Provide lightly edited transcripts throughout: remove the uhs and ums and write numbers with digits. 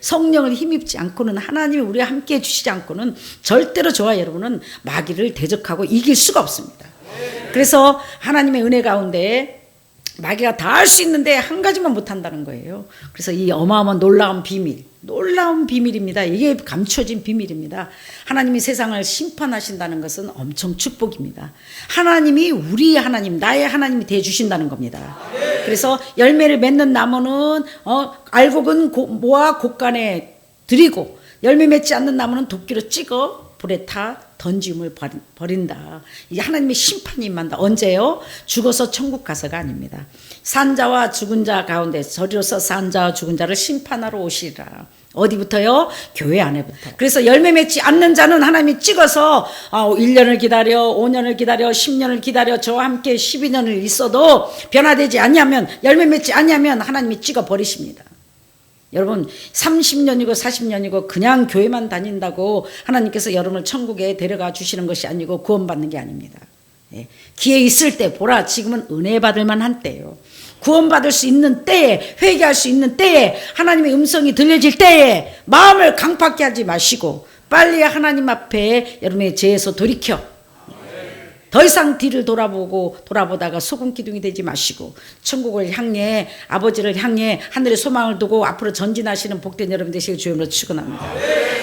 성령을 힘입지 않고는, 하나님이 우리와 함께 해주시지 않고는 절대로 저와 여러분은 마귀를 대적하고 이길 수가 없습니다. 그래서 하나님의 은혜 가운데 마귀가 다 할 수 있는데 한 가지만 못한다는 거예요. 그래서 이 어마어마한 놀라운 비밀입니다. 이게 감춰진 비밀입니다. 하나님이 세상을 심판하신다는 것은 엄청 축복입니다. 하나님이 우리 하나님, 나의 하나님이 되어주신다는 겁니다. 그래서 열매를 맺는 나무는 알곡은 모아 곳간에 들이고, 열매 맺지 않는 나무는 도끼로 찍어 불에 타 던짐을 버린다. 이게 하나님의 심판이 임한다. 언제요? 죽어서 천국 가서가 아닙니다. 산자와 죽은 자 가운데 저리로서 산자와 죽은 자를 심판하러 오시리라. 어디부터요? 교회 안에부터. 그래서 열매 맺지 않는 자는 하나님이 찍어서 1년을 기다려, 5년을 기다려, 10년을 기다려, 저와 함께 12년을 있어도 변화되지 않냐면, 열매 맺지 않냐면 하나님이 찍어 버리십니다. 여러분 30년이고 40년이고 그냥 교회만 다닌다고 하나님께서 여러분을 천국에 데려가 주시는 것이 아니고 구원받는 게 아닙니다. 기회 있을 때 보라, 지금은 은혜 받을 만한 때예요. 구원받을 수 있는 때에, 회개할 수 있는 때에, 하나님의 음성이 들려질 때에 마음을 강팍게 하지 마시고 빨리 하나님 앞에 여러분의 죄에서 돌이켜 더 이상 뒤를 돌아보다가 소금 기둥이 되지 마시고 천국을 향해, 아버지를 향해 하늘의 소망을 두고 앞으로 전진하시는 복된 여러분 되시길 주님으로 축원합니다.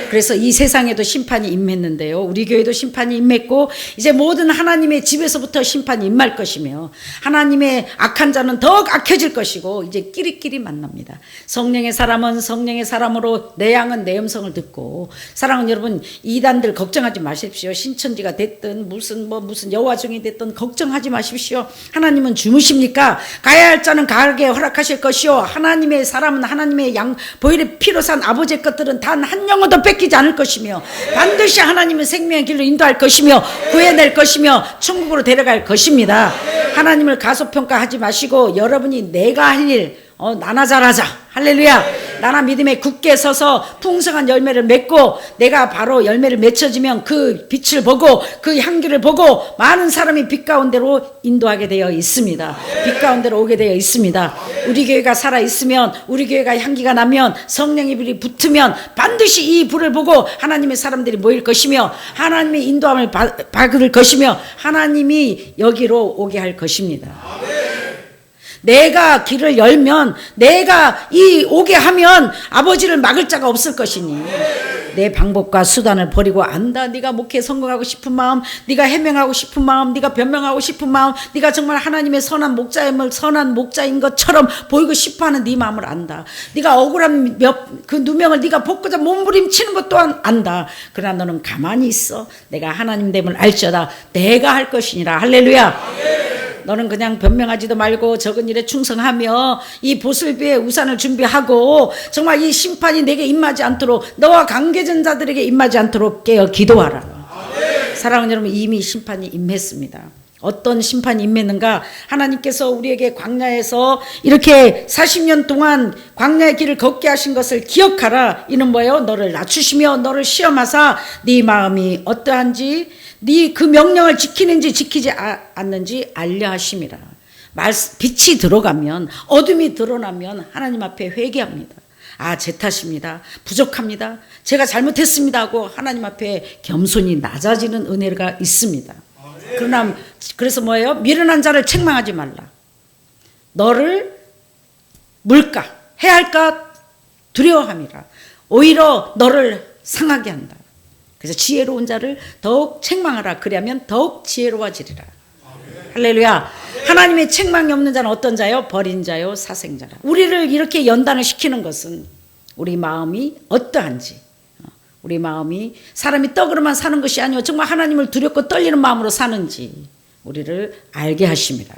그래서 이 세상에도 심판이 임했는데요, 우리 교회도 심판이 임했고 이제 모든 하나님의 집에서부터 심판이 임할 것이며, 하나님의 악한 자는 더욱 악해질 것이고 이제 끼리끼리 만납니다. 성령의 사람은 성령의 사람으로, 내 양은 내 음성을 듣고. 사랑하는 여러분, 이단들 걱정하지 마십시오. 신천지가 됐든 무슨 여호와종이 됐든 걱정하지 마십시오. 하나님은 주무십니까? 가야 할 자는 가게 허락하실 것이요, 하나님의 사람은, 하나님의 양 보혈의 피로 산 아버지의 것들은 단 한 영혼도 뺏기지 않을 것이며, 반드시 하나님은 생명의 길로 인도할 것이며 구해낼 것이며 천국으로 데려갈 것입니다. 하나님을 가소평가하지 마시고 여러분이 내가 할 일 나나 잘하자. 할렐루야. 나나 믿음에 굳게 서서 풍성한 열매를 맺고, 내가 바로 열매를 맺혀지면 그 빛을 보고 그 향기를 보고 많은 사람이 빛 가운데로 인도하게 되어 있습니다. 빛 가운데로 오게 되어 있습니다. 우리 교회가 살아있으면, 우리 교회가 향기가 나면, 성령의 불이 붙으면 반드시 이 불을 보고 하나님의 사람들이 모일 것이며 하나님의 인도함을 받을 것이며 하나님이 여기로 오게 할 것입니다. 내가 길을 열면, 내가 오게 하면 아버지를 막을 자가 없을 것이니, 내 방법과 수단을 버리고 안다. 네가 목회에 성공하고 싶은 마음, 네가 해명하고 싶은 마음, 네가 변명하고 싶은 마음, 네가 정말 하나님의 선한 목자인 것처럼 보이고 싶어하는 네 마음을 안다. 네가 억울한 그 누명을 네가 벗고자 몸부림치는 것 또한 안다. 그러나 너는 가만히 있어. 내가 하나님 됨을 알지어다. 내가 할 것이니라. 할렐루야. 너는 그냥 변명하지도 말고 적은 일에 충성하며 이 보슬비에 우산을 준비하고 정말 이 심판이 내게 임하지 않도록, 너와 관계된 자들에게 임하지 않도록 깨어 기도하라. 사랑하는 여러분, 이미 심판이 임했습니다. 어떤 심판이 임했는가? 하나님께서 우리에게 광야에서 이렇게 40년 동안 광야의 길을 걷게 하신 것을 기억하라. 이는 뭐예요? 너를 낮추시며 너를 시험하사 네 마음이 어떠한지, 네 그 명령을 지키는지 지키지 않는지 알려 하심이라. 빛이 들어가면, 어둠이 드러나면 하나님 앞에 회개합니다. 제 탓입니다. 부족합니다. 제가 잘못했습니다 하고 하나님 앞에 겸손히 낮아지는 은혜가 있습니다. 그러나 그래서 뭐예요? 미련한 자를 책망하지 말라. 너를 물까 해야 할까 두려워함이라. 오히려 너를 상하게 한다. 그래서 지혜로운 자를 더욱 책망하라. 그리하면 더욱 지혜로워지리라. 할렐루야. 하나님의 책망이 없는 자는 어떤 자요? 버린 자요, 사생자라. 우리를 이렇게 연단을 시키는 것은 우리 마음이 어떠한지, 우리 마음이 사람이 떡으로만 사는 것이 아니고 정말 하나님을 두렵고 떨리는 마음으로 사는지 우리를 알게 하십니다.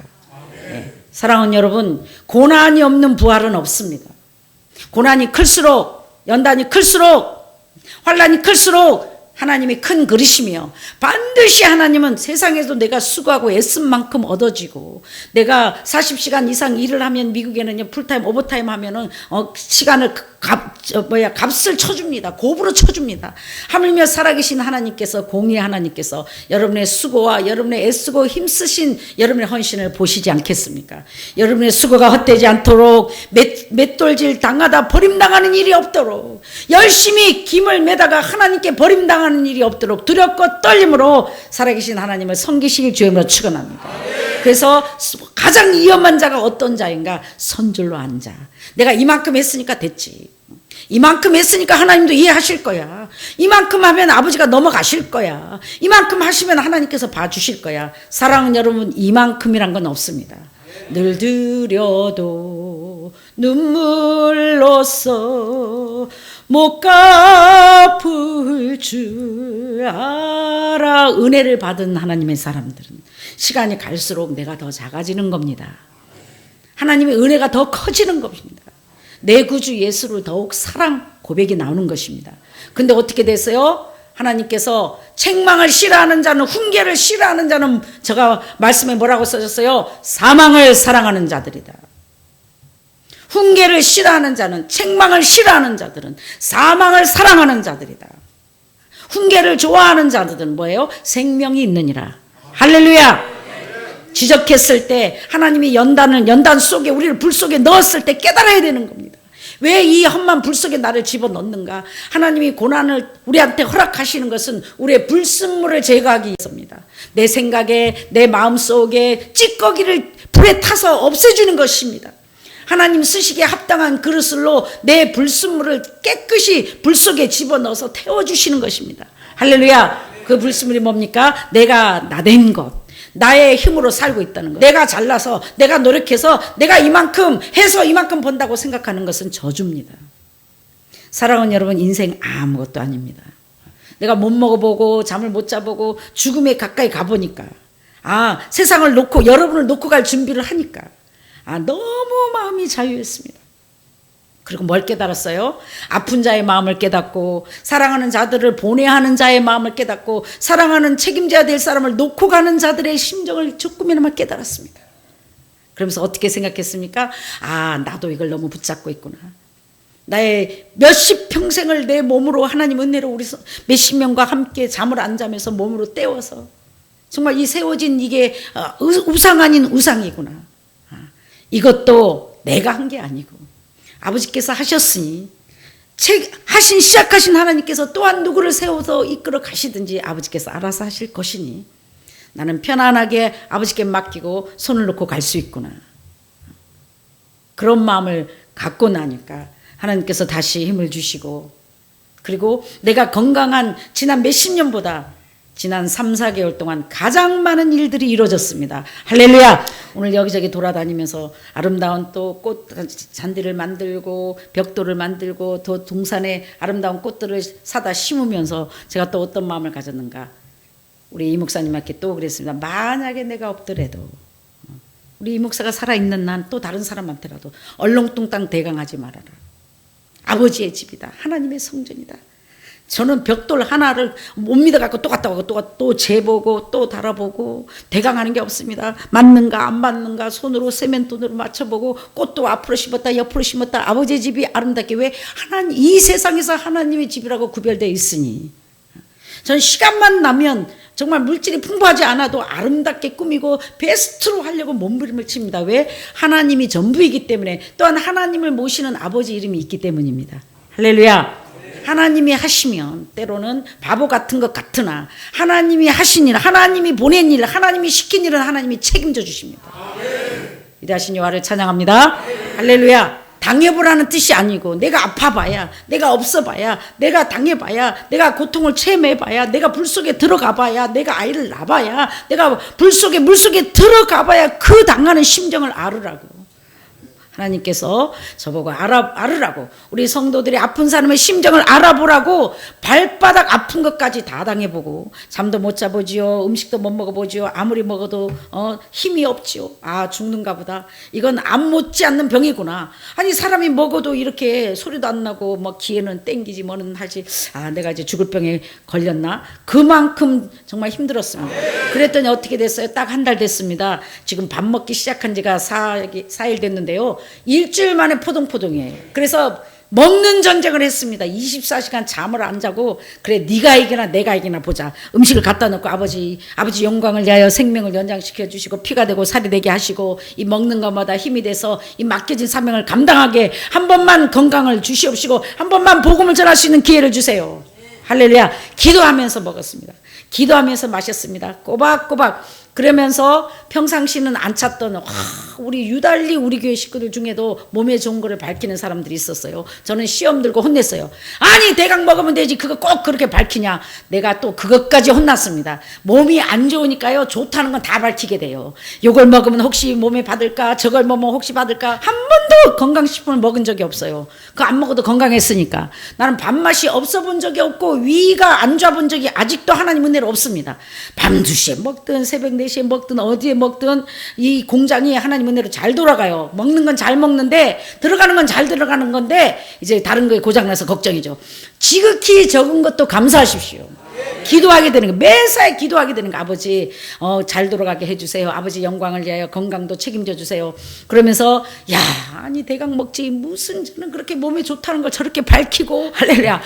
네. 사랑하는 여러분, 고난이 없는 부활은 없습니다. 고난이 클수록, 연단이 클수록, 환난이 클수록 하나님이 큰 그릇이며, 반드시 하나님은 세상에서 내가 수고하고 애쓴 만큼 얻어지고, 내가 40시간 이상 일을 하면, 미국에는 풀타임 오버타임 하면은 시간을 값을 쳐줍니다. 곱으로 쳐줍니다. 하물며 살아계신 하나님께서, 공의 하나님께서 여러분의 수고와 여러분의 애쓰고 힘쓰신 여러분의 헌신을 보시지 않겠습니까? 여러분의 수고가 헛되지 않도록 맷돌질 당하다 버림당하는 일이 없도록, 열심히 김을 매다가 하나님께 버림당하는 일이 없도록 두렵고 떨림으로 살아계신 하나님을 섬기시길 주님으로 축원합니다. 그래서 가장 위험한 자가 어떤 자인가? 선줄로 앉아. 내가 이만큼 했으니까 됐지. 이만큼 했으니까 하나님도 이해하실 거야. 이만큼 하면 아버지가 넘어가실 거야. 이만큼 하시면 하나님께서 봐주실 거야. 사랑하는 여러분, 이만큼이란 건 없습니다. 늘 드려도 눈물로써 못 갚을 줄 알아. 은혜를 받은 하나님의 사람들은 시간이 갈수록 내가 더 작아지는 겁니다. 하나님의 은혜가 더 커지는 겁니다. 내 구주 예수를 더욱 사랑 고백이 나오는 것입니다. 근데 어떻게 됐어요? 하나님께서 책망을 싫어하는 자는, 훈계를 싫어하는 자는, 제가 말씀에 뭐라고 써졌어요? 사망을 사랑하는 자들이다. 훈계를 싫어하는 자는, 책망을 싫어하는 자들은 사망을 사랑하는 자들이다. 훈계를 좋아하는 자들은 뭐예요? 생명이 있느니라. 할렐루야. 지적했을 때 하나님이 연단 속에, 우리를 불 속에 넣었을 때 깨달아야 되는 겁니다. 왜 이 험한 불 속에 나를 집어넣는가? 하나님이 고난을 우리한테 허락하시는 것은 우리의 불순물을 제거하기 위해서입니다. 내 생각에, 내 마음속에 찌꺼기를 불에 타서 없애주는 것입니다. 하나님 쓰시기에 합당한 그릇으로 내 불순물을 깨끗이 불 속에 집어넣어서 태워주시는 것입니다. 할렐루야. 그 불순물이 뭡니까? 내가 나댄 것, 나의 힘으로 살고 있다는 것, 내가 잘나서, 내가 노력해서, 내가 이만큼 해서 이만큼 번다고 생각하는 것은 저주입니다. 사랑하는 여러분, 인생 아무것도 아닙니다. 내가 못 먹어보고 잠을 못 자보고 죽음에 가까이 가보니까, 세상을 놓고, 여러분을 놓고 갈 준비를 하니까 너무 마음이 자유했습니다. 그리고 뭘 깨달았어요? 아픈 자의 마음을 깨닫고, 사랑하는 자들을 보내하는 자의 마음을 깨닫고, 사랑하는 책임져야 될 사람을 놓고 가는 자들의 심정을 조금이나마 깨달았습니다. 그러면서 어떻게 생각했습니까? 나도 이걸 너무 붙잡고 있구나. 나의 몇십 평생을 내 몸으로, 하나님 은혜로 우리 몇십 명과 함께 잠을 안 자면서 몸으로 때워서 정말 이 세워진 이게 우상 아닌 우상이구나. 이것도 내가 한 게 아니고 아버지께서 하셨으니, 시작하신 하나님께서 또한 누구를 세워서 이끌어 가시든지 아버지께서 알아서 하실 것이니 나는 편안하게 아버지께 맡기고 손을 놓고 갈 수 있구나. 그런 마음을 갖고 나니까 하나님께서 다시 힘을 주시고, 그리고 내가 건강한 지난 몇십 년보다 지난 3, 4개월 동안 가장 많은 일들이 이루어졌습니다. 할렐루야. 오늘 여기저기 돌아다니면서 아름다운 또 꽃 잔디를 만들고 벽돌을 만들고 또 동산에 아름다운 꽃들을 사다 심으면서 제가 또 어떤 마음을 가졌는가. 우리 이 목사님께 또 그랬습니다. 만약에 내가 없더라도, 우리 이 목사가 살아있는 난 또 다른 사람한테라도 얼렁뚱땅 대강하지 말아라. 아버지의 집이다. 하나님의 성전이다. 저는 벽돌 하나를 못 믿어갖고 또 갔다 오고 또 재보고 또 달아보고 대강하는 게 없습니다. 맞는가 안 맞는가 손으로 세면돈으로 맞춰보고, 꽃도 앞으로 심었다 옆으로 심었다. 아버지의 집이 아름답게, 왜 하나님, 이 세상에서 하나님의 집이라고 구별되어 있으니 저는 시간만 나면 정말 물질이 풍부하지 않아도 아름답게 꾸미고 베스트로 하려고 몸부림을 칩니다. 왜? 하나님이 전부이기 때문에, 또한 하나님을 모시는 아버지 이름이 있기 때문입니다. 할렐루야. 하나님이 하시면 때로는 바보 같은 것 같으나 하나님이 하신 일, 하나님이 보낸 일, 하나님이 시킨 일은 하나님이 책임져 주십니다. 위대하신 여호와를 찬양합니다. 할렐루야. 당해보라는 뜻이 아니고, 내가 아파봐야, 내가 없어봐야, 내가 당해봐야, 내가 고통을 체험해봐야, 내가 불 속에 들어가봐야, 내가 아이를 낳아봐야, 내가 불 속에 물속에 들어가봐야 그 당하는 심정을 알으라고 하나님께서 저보고 알으라고, 우리 성도들이 아픈 사람의 심정을 알아보라고 발바닥 아픈 것까지 다 당해보고 잠도 못 자보지요, 음식도 못 먹어보지요, 아무리 먹어도 힘이 없지요. 죽는가 보다. 이건 안 못지 않는 병이구나. 아니 사람이 먹어도 이렇게 소리도 안 나고 뭐 기에는 땡기지 뭐는 하지, 내가 이제 죽을 병에 걸렸나. 그만큼 정말 힘들었습니다. 그랬더니 어떻게 됐어요? 딱 한 달 됐습니다. 지금 밥 먹기 시작한 지가 4일 됐는데요, 일주일 만에 포동포동이에요. 그래서 먹는 전쟁을 했습니다. 24시간 잠을 안 자고 그래 네가 이기나 내가 이기나 보자. 음식을 갖다 놓고 아버지 영광을 위하여 생명을 연장시켜 주시고 피가 되고 살이 되게 하시고 이 먹는 것마다 힘이 돼서 이 맡겨진 사명을 감당하게 한 번만 건강을 주시옵시고 한 번만 복음을 전할 수 있는 기회를 주세요. 할렐루야. 기도하면서 먹었습니다. 기도하면서 마셨습니다. 꼬박꼬박. 그러면서 평상시는 안 찾던 우리 유달리 우리 교회 식구들 중에도 몸에 좋은 거를 밝히는 사람들이 있었어요. 저는 시험 들고 혼냈어요. 아니 대강 먹으면 되지 그거 꼭 그렇게 밝히냐. 내가 또 그것까지 혼났습니다. 몸이 안 좋으니까요 좋다는 건 다 밝히게 돼요. 요걸 먹으면 혹시 몸에 받을까, 저걸 먹으면 혹시 받을까. 한 번도 건강식품을 먹은 적이 없어요. 그거 안 먹어도 건강했으니까. 나는 밥맛이 없어 본 적이 없고 위가 안 좋아 본 적이 아직도 하나님 은혜로 없습니다. 밤 2시에 먹든 새벽 4시에 먹든 어디에 먹든 이 공장이 하나님 은혜로 잘 돌아가요. 먹는 건 잘 먹는데 들어가는 건 잘 들어가는 건데 이제 다른 거에 고장나서 걱정이죠. 지극히 적은 것도 감사하십시오. 기도하게 되는 거, 매사에 기도하게 되는 거. 아버지 잘 돌아가게 해주세요. 아버지 영광을 위하여 건강도 책임져 주세요. 그러면서 야 아니 대강 먹지 무슨 저는 그렇게 몸에 좋다는 걸 저렇게 밝히고 할렐루야.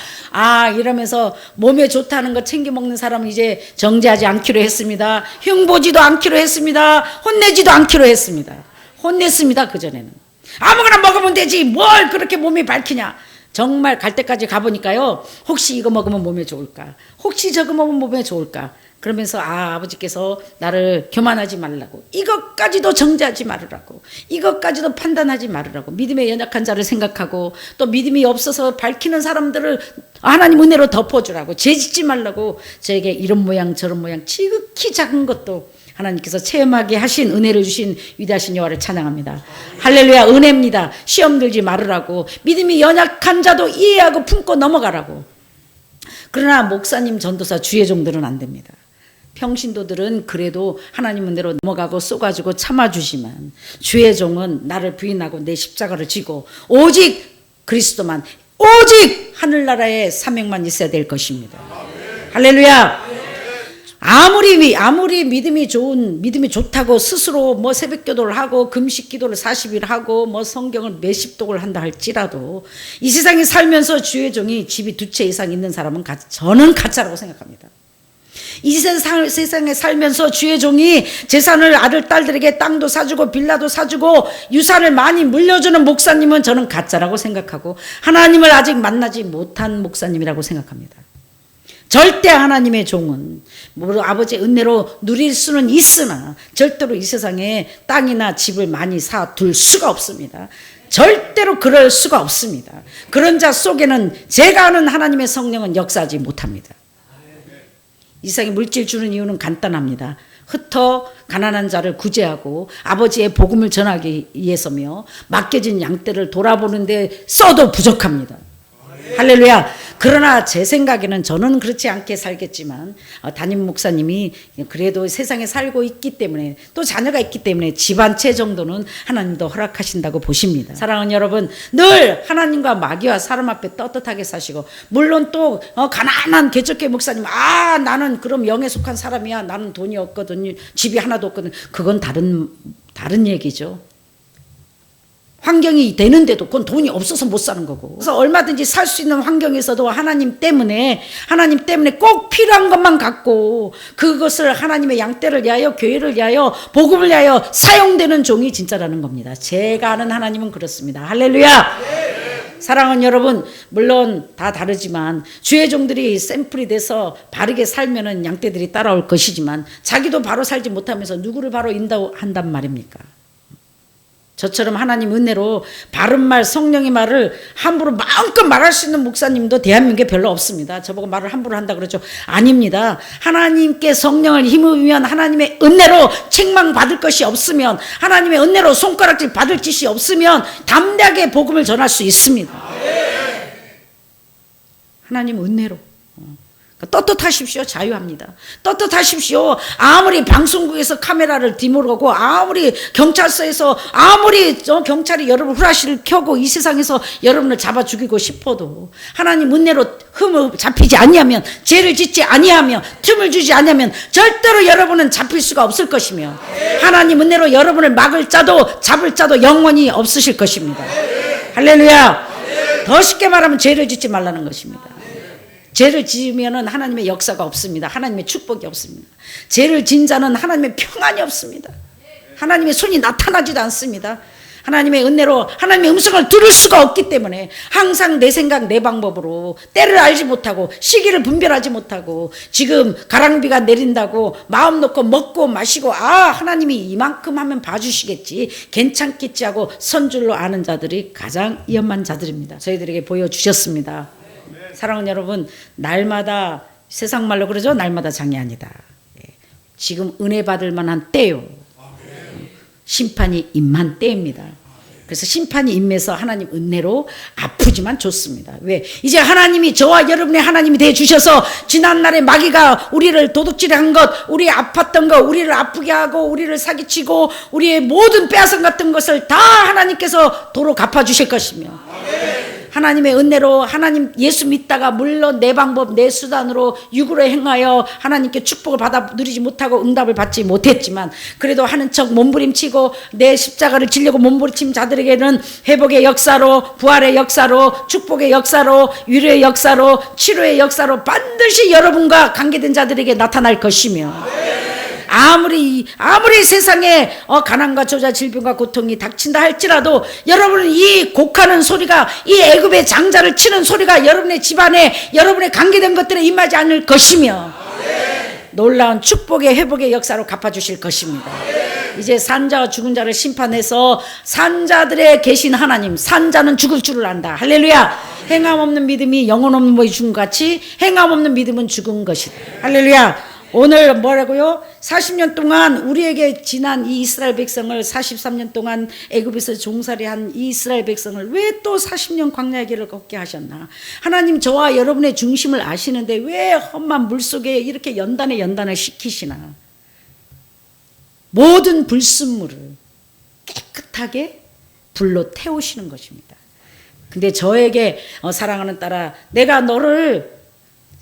이러면서 몸에 좋다는 거 챙겨 먹는 사람은 이제 정죄하지 않기로 했습니다. 흉보지도 않기로 했습니다. 혼내지도 않기로 했습니다. 혼냈습니다. 그전에는 아무거나 먹으면 되지 뭘 그렇게 몸이 밝히냐. 정말 갈 때까지 가보니까요. 혹시 이거 먹으면 몸에 좋을까? 혹시 저거 먹으면 몸에 좋을까? 그러면서 아버지께서 나를 교만하지 말라고, 이것까지도 정죄하지 말으라고, 이것까지도 판단하지 말으라고, 믿음에 연약한 자를 생각하고 또 믿음이 없어서 밝히는 사람들을 하나님 은혜로 덮어주라고, 죄짓지 말라고 저에게 이런 모양 저런 모양 지극히 작은 것도 하나님께서 체험하게 하신 은혜를 주신 위대하신 여호와를 찬양합니다. 할렐루야. 은혜입니다. 시험 들지 말으라고, 믿음이 연약한 자도 이해하고 품고 넘어가라고. 그러나 목사님, 전도사, 주의 종들은 안 됩니다. 평신도들은 그래도 하나님 은혜로 넘어가고 쏘가지고 참아주지만 주의 종은 나를 부인하고 내 십자가를 지고 오직 그리스도만, 오직 하늘나라의 사명만 있어야 될 것입니다. 할렐루야. 아무리 믿음이 좋다고 스스로 뭐 새벽 기도를 하고 금식 기도를 40일 하고 뭐 성경을 몇십 독을 한다 할지라도 이 세상에 살면서 주의 종이 집이 2채 이상 있는 사람은 저는 가짜라고 생각합니다. 이 세상에 살면서 주의 종이 재산을 아들 딸들에게 땅도 사주고 빌라도 사주고 유산을 많이 물려주는 목사님은 저는 가짜라고 생각하고 하나님을 아직 만나지 못한 목사님이라고 생각합니다. 절대 하나님의 종은 아버지의 은혜로 누릴 수는 있으나 절대로 이 세상에 땅이나 집을 많이 사둘 수가 없습니다. 절대로 그럴 수가 없습니다. 그런 자 속에는 제가 아는 하나님의 성령은 역사하지 못합니다. 이 세상에 물질 주는 이유는 간단합니다. 흩어 가난한 자를 구제하고 아버지의 복음을 전하기 위해서며 맡겨진 양떼를 돌아보는데 써도 부족합니다. 할렐루야. 그러나 제 생각에는 저는 그렇지 않게 살겠지만 담임 목사님이 그래도 세상에 살고 있기 때문에 또 자녀가 있기 때문에 집 한 채 정도는 하나님도 허락하신다고 보십니다. 사랑하는 여러분, 늘 하나님과 마귀와 사람 앞에 떳떳하게 사시고, 물론 또 가난한 개척교회 목사님 나는 그럼 영에 속한 사람이야, 나는 돈이 없거든, 집이 하나도 없거든, 그건 다른 얘기죠. 환경이 되는데도 그건 돈이 없어서 못 사는 거고. 그래서 얼마든지 살 수 있는 환경에서도 하나님 때문에 꼭 필요한 것만 갖고 그것을 하나님의 양떼를 위하여, 교회를 위하여, 복음을 위하여 사용되는 종이 진짜라는 겁니다. 제가 아는 하나님은 그렇습니다. 할렐루야. 사랑하는 여러분, 물론 다 다르지만 주의 종들이 샘플이 돼서 바르게 살면은 양떼들이 따라올 것이지만 자기도 바로 살지 못하면서 누구를 바로 인도한단 말입니까? 저처럼 하나님 은혜로 바른 말, 성령의 말을 함부로 마음껏 말할 수 있는 목사님도 대한민국에 별로 없습니다. 저보고 말을 함부로 한다 그러죠. 아닙니다. 하나님께 성령을 힘입으면, 하나님의 은혜로 책망 받을 것이 없으면, 하나님의 은혜로 손가락질 받을 짓이 없으면 담대하게 복음을 전할 수 있습니다. 하나님 은혜로. 떳떳하십시오. 자유합니다. 떳떳하십시오. 아무리 방송국에서 카메라를 뒤모르고, 아무리 경찰서에서 경찰이 여러분 후라시를 켜고 이 세상에서 여러분을 잡아 죽이고 싶어도 하나님 은혜로 흠을 잡히지 아니하면, 죄를 짓지 아니하며, 틈을 주지 아니하면 절대로 여러분은 잡힐 수가 없을 것이며, 하나님 은혜로 여러분을 막을 자도 잡을 자도 영원히 없으실 것입니다. 할렐루야. 더 쉽게 말하면 죄를 짓지 말라는 것입니다. 죄를 지으면 하나님의 역사가 없습니다. 하나님의 축복이 없습니다. 죄를 진 자는 하나님의 평안이 없습니다. 하나님의 손이 나타나지도 않습니다. 하나님의 은혜로 하나님의 음성을 들을 수가 없기 때문에 항상 내 생각 내 방법으로 때를 알지 못하고 시기를 분별하지 못하고 지금 가랑비가 내린다고 마음 놓고 먹고 마시고 하나님이 이만큼 하면 봐주시겠지 괜찮겠지 하고 선줄로 아는 자들이 가장 위험한 자들입니다. 저희들에게 보여주셨습니다. 사랑하는 여러분, 날마다 세상 말로 그러죠. 날마다 장이 아니다. 지금 은혜 받을 만한 때요. 심판이 임한 때입니다. 그래서 심판이 임해서 하나님 은혜로 아프지만 좋습니다. 왜? 이제 하나님이 저와 여러분의 하나님이 되어주셔서 지난날에 마귀가 우리를 도둑질한 것, 우리 아팠던 것, 우리를 아프게 하고 우리를 사기치고 우리의 모든 빼앗은 같은 것을 다 하나님께서 도로 갚아주실 것이며 하나님의 은혜로 하나님 예수 믿다가 물론 내 방법 내 수단으로 육으로 행하여 하나님께 축복을 받아 누리지 못하고 응답을 받지 못했지만 그래도 하는 척 몸부림치고 내 십자가를 지려고 몸부림친 자들에게는 회복의 역사로 부활의 역사로 축복의 역사로 위로의 역사로 치료의 역사로 반드시 여러분과 관계된 자들에게 나타날 것이며 아무리 세상에 가난과 저자 질병과 고통이 닥친다 할지라도 여러분은 이 곡하는 소리가 이 애굽의 장자를 치는 소리가 여러분의 집안에 여러분의 관계된 것들에 임하지 않을 것이며 놀라운 축복의 회복의 역사로 갚아주실 것입니다. 이제 산자와 죽은 자를 심판해서 산자들의 계신 하나님 산자는 죽을 줄을 안다. 할렐루야. 행함 없는 믿음이 영혼 없는 몸이 죽은 같이 행함 없는 믿음은 죽은 것이다. 할렐루야. 오늘 뭐라고요? 40년 동안 우리에게 지난 이 이스라엘 백성을 43년 동안 애굽에서 종살이한 이 이스라엘 백성을 왜 또 40년 광야의 길을 걷게 하셨나? 하나님 저와 여러분의 중심을 아시는데 왜 험한 물속에 이렇게 연단을 시키시나? 모든 불순물을 깨끗하게 불로 태우시는 것입니다. 근데 저에게 사랑하는 딸아, 내가 너를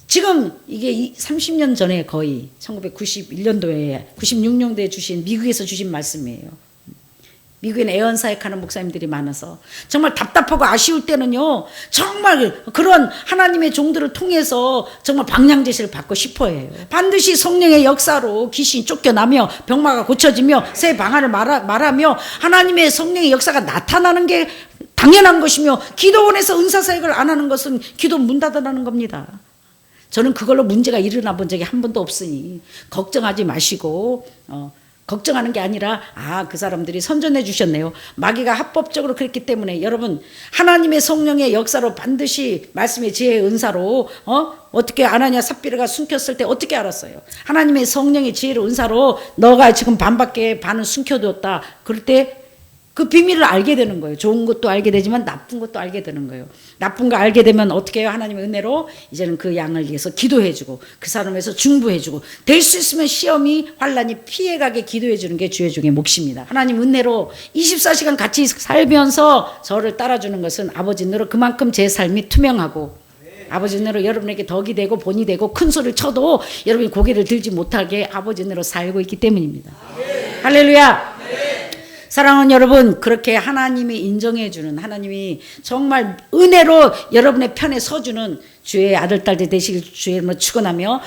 지금 이게 30년 전에 거의 1991년도에 96년도에 주신 미국에서 주신 말씀이에요. 미국에는 애언사역하는 목사님들이 많아서 정말 답답하고 아쉬울 때는요 정말 그런 하나님의 종들을 통해서 정말 방향제시를 받고 싶어해요. 반드시 성령의 역사로 귀신이 쫓겨나며 병마가 고쳐지며 새 방안을 말하며 하나님의 성령의 역사가 나타나는 게 당연한 것이며 기도원에서 은사사역을 안 하는 것은 기도 문 닫으라는 겁니다. 저는 그걸로 문제가 일어나 본 적이 한 번도 없으니 걱정하지 마시고 걱정하는 게 아니라 그 사람들이 선전해 주셨네요. 마귀가 합법적으로 그랬기 때문에 여러분 하나님의 성령의 역사로 반드시 말씀의 지혜의 은사로 어떻게 아나니아 삽비라가 숨겼을 때 어떻게 알았어요? 하나님의 성령의 지혜로 은사로 너가 지금 반밖에 반은 숨겨뒀다. 그럴 때 그 비밀을 알게 되는 거예요. 좋은 것도 알게 되지만 나쁜 것도 알게 되는 거예요. 나쁜 거 알게 되면 어떻게 해요? 하나님의 은혜로 이제는 그 양을 위해서 기도해주고 그 사람을 위해서 중보해주고 될 수 있으면 시험이 환난이 피해가게 기도해주는 게 주의 종의 몫입니다. 하나님 은혜로 24시간 같이 살면서 저를 따라주는 것은 아버지 은혜로 그만큼 제 삶이 투명하고 아버지 은혜로 여러분에게 덕이 되고 본이 되고 큰 소리를 쳐도 여러분이 고개를 들지 못하게 아버지 은혜로 살고 있기 때문입니다. 할렐루야. 사랑하는 여러분, 그렇게 하나님이 인정해주는 하나님이 정말 은혜로 여러분의 편에 서주는 주의 아들 딸들 되시길 주의 이름으로 축원하며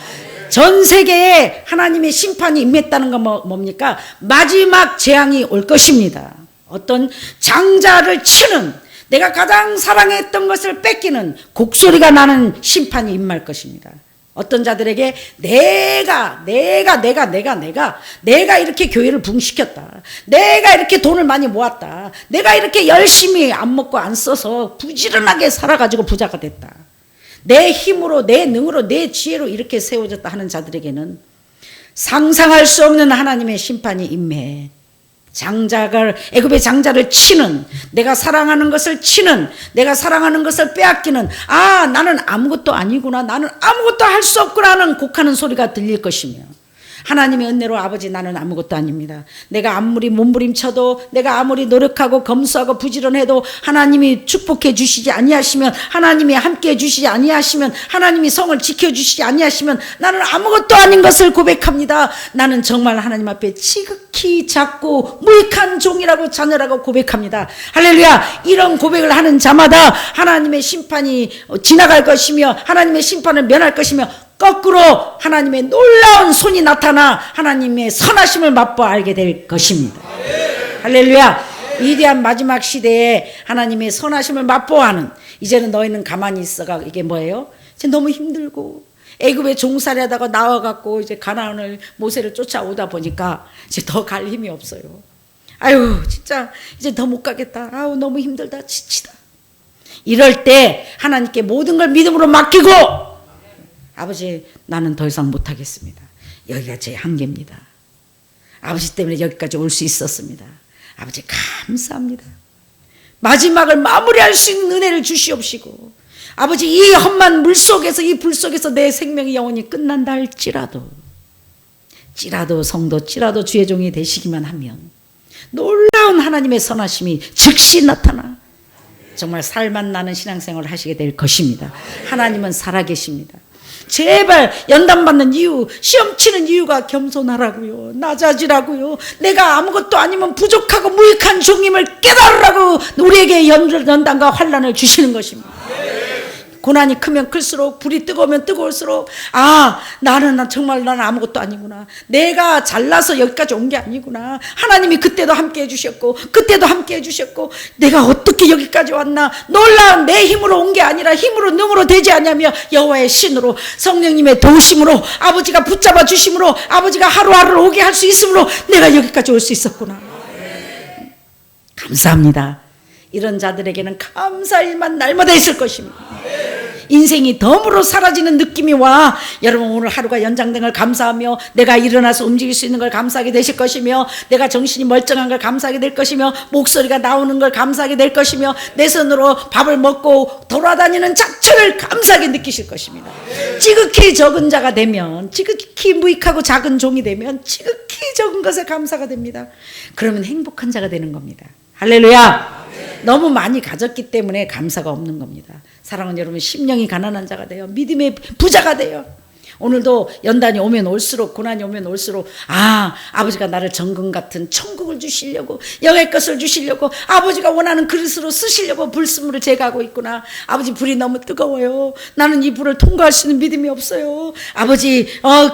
전 세계에 하나님의 심판이 임했다는 건 뭡니까? 마지막 재앙이 올 것입니다. 어떤 장자를 치는 내가 가장 사랑했던 것을 뺏기는 곡소리가 나는 심판이 임할 것입니다. 어떤 자들에게 내가 이렇게 교회를 부흥시켰다. 내가 이렇게 돈을 많이 모았다. 내가 이렇게 열심히 안 먹고 안 써서 부지런하게 살아가지고 부자가 됐다. 내 힘으로 내 능으로 내 지혜로 이렇게 세워졌다 하는 자들에게는 상상할 수 없는 하나님의 심판이 임해 애굽의 장자를 치는 내가 사랑하는 것을 치는 내가 사랑하는 것을 빼앗기는 나는 아무것도 아니구나 나는 아무것도 할 수 없구나 하는 곡하는 소리가 들릴 것이며 하나님의 은혜로 아버지 나는 아무것도 아닙니다. 내가 아무리 몸부림쳐도 내가 아무리 노력하고 검소하고 부지런해도 하나님이 축복해 주시지 아니하시면 하나님이 함께해 주시지 아니하시면 하나님이 성을 지켜주시지 아니하시면 나는 아무것도 아닌 것을 고백합니다. 나는 정말 하나님 앞에 지극히 작고 무익한 종이라고 자녀라고 고백합니다. 할렐루야. 이런 고백을 하는 자마다 하나님의 심판이 지나갈 것이며 하나님의 심판을 면할 것이며 거꾸로 하나님의 놀라운 손이 나타나 하나님의 선하심을 맛보아 알게 될 것입니다. 할렐루야. 위대한 마지막 시대에 하나님의 선하심을 맛보아하는, 이제는 너희는 가만히 있어가, 이게 뭐예요? 이제 너무 힘들고 애굽에 종살이 하다가 나와갖고 이제 가나안을 모세를 쫓아오다 보니까 이제 더 갈 힘이 없어요. 아유 진짜 이제 더 못 가겠다. 아우 너무 힘들다. 지치다. 이럴 때 하나님께 모든 걸 믿음으로 맡기고, 아버지 나는 더 이상 못하겠습니다. 여기가 제 한계입니다. 아버지 때문에 여기까지 올 수 있었습니다. 아버지 감사합니다. 마지막을 마무리할 수 있는 은혜를 주시옵시고, 아버지 이 험한 물속에서 이 불 속에서 내 생명이 영원히 끝난다 할지라도 성도 찌라도 주의 종이 되시기만 하면 놀라운 하나님의 선하심이 즉시 나타나 정말 살맛 나는 신앙생활을 하시게 될 것입니다. 하나님은 살아계십니다. 제발 연단받는 이유, 시험 치는 이유가 겸손하라고요, 낮아지라고요, 내가 아무것도 아니면 부족하고 무익한 종임을 깨달으라고 우리에게 연단과 환난을 주시는 것입니다. 고난이 크면 클수록, 불이 뜨거우면 뜨거울수록, 아 나는 정말 나는 아무것도 아니구나, 내가 잘나서 여기까지 온 게 아니구나, 하나님이 그때도 함께 해주셨고 그때도 함께 해주셨고 내가 어떻게 여기까지 왔나, 놀라운 내 힘으로 온 게 아니라 힘으로 능으로 되지 않냐며 여호와의 신으로 성령님의 도우심으로 아버지가 붙잡아 주심으로 아버지가 하루하루를 오게 할 수 있으므로 내가 여기까지 올 수 있었구나. 감사합니다. 이런 자들에게는 감사일만 날마다 있을 것입니다. 인생이 덤으로 사라지는 느낌이 와. 여러분 오늘 하루가 연장된 걸 감사하며 내가 일어나서 움직일 수 있는 걸 감사하게 되실 것이며, 내가 정신이 멀쩡한 걸 감사하게 될 것이며, 목소리가 나오는 걸 감사하게 될 것이며, 내 손으로 밥을 먹고 돌아다니는 자체를 감사하게 느끼실 것입니다. 지극히 적은 자가 되면, 지극히 무익하고 작은 종이 되면 지극히 적은 것에 감사가 됩니다. 그러면 행복한 자가 되는 겁니다. 할렐루야. 너무 많이 가졌기 때문에 감사가 없는 겁니다. 사랑하는 여러분, 심령이 가난한 자가 돼요. 믿음의 부자가 돼요. 오늘도 연단이 오면 올수록, 고난이 오면 올수록, 아 아버지가 나를 정금 같은 천국을 주시려고, 영의 것을 주시려고, 아버지가 원하는 그릇으로 쓰시려고 불순물을 제거하고 있구나. 아버지 불이 너무 뜨거워요. 나는 이 불을 통과할 수 있는 믿음이 없어요. 아버지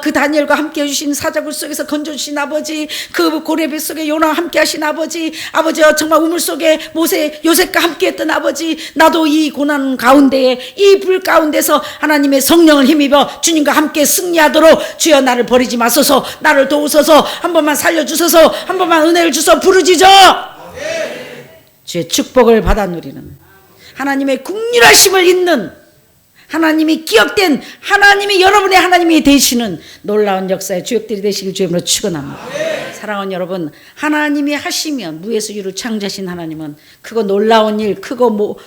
그 다니엘과 함께 해주신 사자굴 속에서 건져주신 아버지, 그 고레배 속에 요나와 함께 하신 아버지, 아버지 정말 우물 속에 모세 요셉과 함께 했던 아버지, 나도 이 고난 가운데에 이 불 가운데서 하나님의 성령을 힘입어 주님과 함께 승리하도록 주여 나를 버리지 마소서, 나를 도우소서, 한 번만 살려주소서, 한 번만 은혜를 주소 부르짖어. 주의 축복을 받아 누리는, 하나님의 국률하심을 잇는, 하나님이 기억된, 하나님이 여러분의 하나님이 되시는 놀라운 역사의 주역들이 되시길 주님으로 축원합니다. 사랑하는 여러분, 하나님이 하시면, 무에서 유를 창조하신 하나님은 크고 놀라운 일, 크고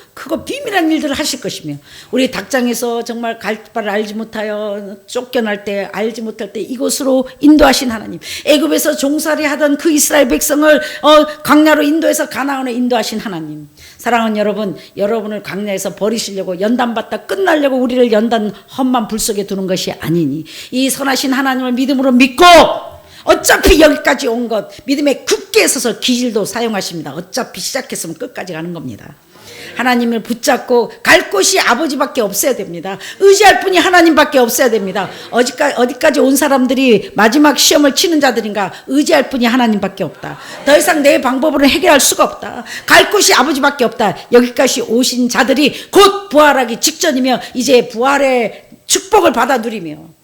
비밀한 일들을 하실 것이며, 우리 닭장에서 정말 갈 바를 알지 못하여 쫓겨날 때, 알지 못할 때 이곳으로 인도하신 하나님, 애굽에서 종살이 하던 그 이스라엘 백성을 광야로 인도해서 가나안에 인도하신 하나님, 사랑하는 여러분, 여러분을 광야에서 버리시려고, 연단받다 끝나려고 우리를 연단 험한 불 속에 두는 것이 아니니, 이 선하신 하나님을 믿음으로 믿고, 어차피 여기까지 온 것 믿음에 굳게 서서 기질도 사용하십니다. 어차피 시작했으면 끝까지 가는 겁니다. 하나님을 붙잡고 갈 곳이 아버지밖에 없어야 됩니다. 의지할 분이 하나님밖에 없어야 됩니다. 어디까지 온 사람들이 마지막 시험을 치는 자들인가? 의지할 분이 하나님밖에 없다. 더 이상 내 방법으로 해결할 수가 없다. 갈 곳이 아버지밖에 없다. 여기까지 오신 자들이 곧 부활하기 직전이며, 이제 부활의 축복을 받아 누리며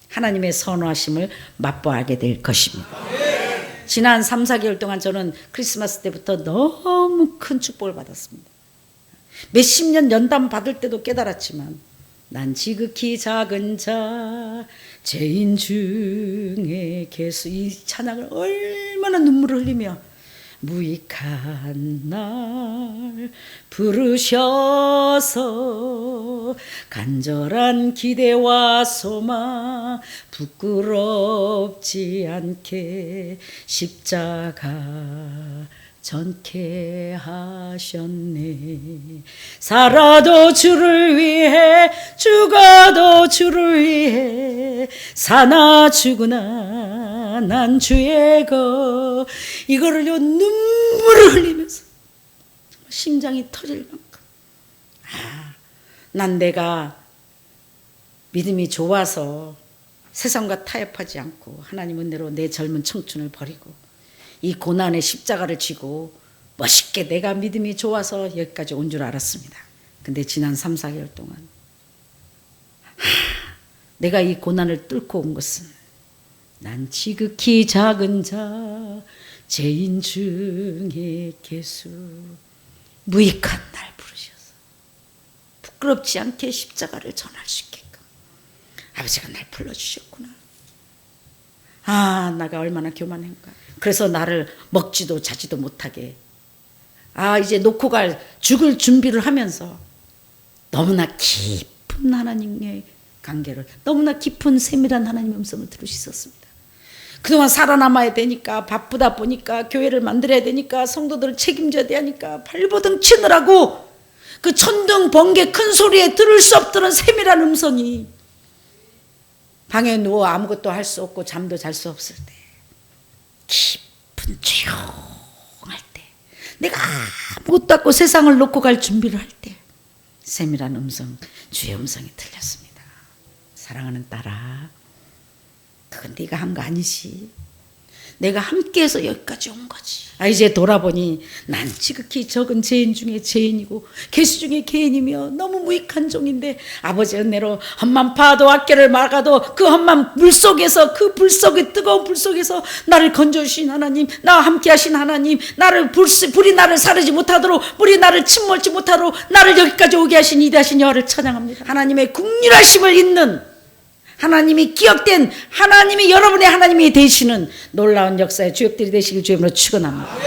하나님의 선하심을 맛보아하게 될 것입니다. 지난 3, 4개월 동안 저는 크리스마스 때부터 너무 큰 축복을 받았습니다. 몇십 년 연단 받을 때도 깨달았지만, 난 지극히 작은 자, 죄인 중에 개수, 이 찬양을 얼마나 눈물을 흘리며 무익한 날 부르셔서 간절한 기대와 소망 부끄럽지 않게 십자가 전케 하셨네. 살아도 주를 위해 죽어도 주를 위해 사나 죽으나 난 주의 것. 이거를요 눈물을 흘리면서 심장이 터질 만큼 난 내가 믿음이 좋아서 세상과 타협하지 않고 하나님 은혜로 내 젊은 청춘을 버리고 이 고난의 십자가를 지고 멋있게 내가 믿음이 좋아서 여기까지 온 줄 알았습니다. 근데 지난 3, 4개월 동안 내가 이 고난을 뚫고 온 것은 난 지극히 작은 자 죄인 중에 개수 무익한 날 부르셔서 부끄럽지 않게 십자가를 전할 수 있게끔 아버지가 날 불러주셨구나. 나가 얼마나 교만한가. 그래서 나를 먹지도 자지도 못하게 이제 놓고 갈 죽을 준비를 하면서 너무나 깊은 하나님의 관계를, 너무나 깊은 세밀한 하나님의 음성을 들을 수 있었습니다. 그동안 살아남아야 되니까, 바쁘다 보니까, 교회를 만들어야 되니까, 성도들을 책임져야 되니까 발버둥 치느라고 그 천둥 번개 큰 소리에 들을 수 없던 세밀한 음성이 방에 누워 아무것도 할 수 없고 잠도 잘 수 없을 때, 깊은 조용할 때, 내가 아무것도 없고 세상을 놓고 갈 준비를 할 때 세밀한 음성, 주의 음성이 들렸습니다. 사랑하는 딸아, 그건 네가 한 거 아니지. 내가 함께해서 여기까지 온 거지. 이제 돌아보니 난 지극히 적은 죄인 중에 죄인이고 개수 중에 개인이며 너무 무익한 종인데 아버지 은혜로 험만 파도 앞길을 막아도 그 험만 물 속에서, 그 불 속에, 뜨거운 불 속에서 나를 건져주신 하나님, 나와 함께 하신 하나님, 나를 불이 나를 사르지 못하도록, 불이 나를 침몰지 못하도록 나를 여기까지 오게 하신 이대하신 여호와를 찬양합니다. 하나님의 국률하심을 잇는, 하나님이 기억된, 하나님이 여러분의 하나님이 되시는 놀라운 역사의 주역들이 되시길 주님으로 축원합니다.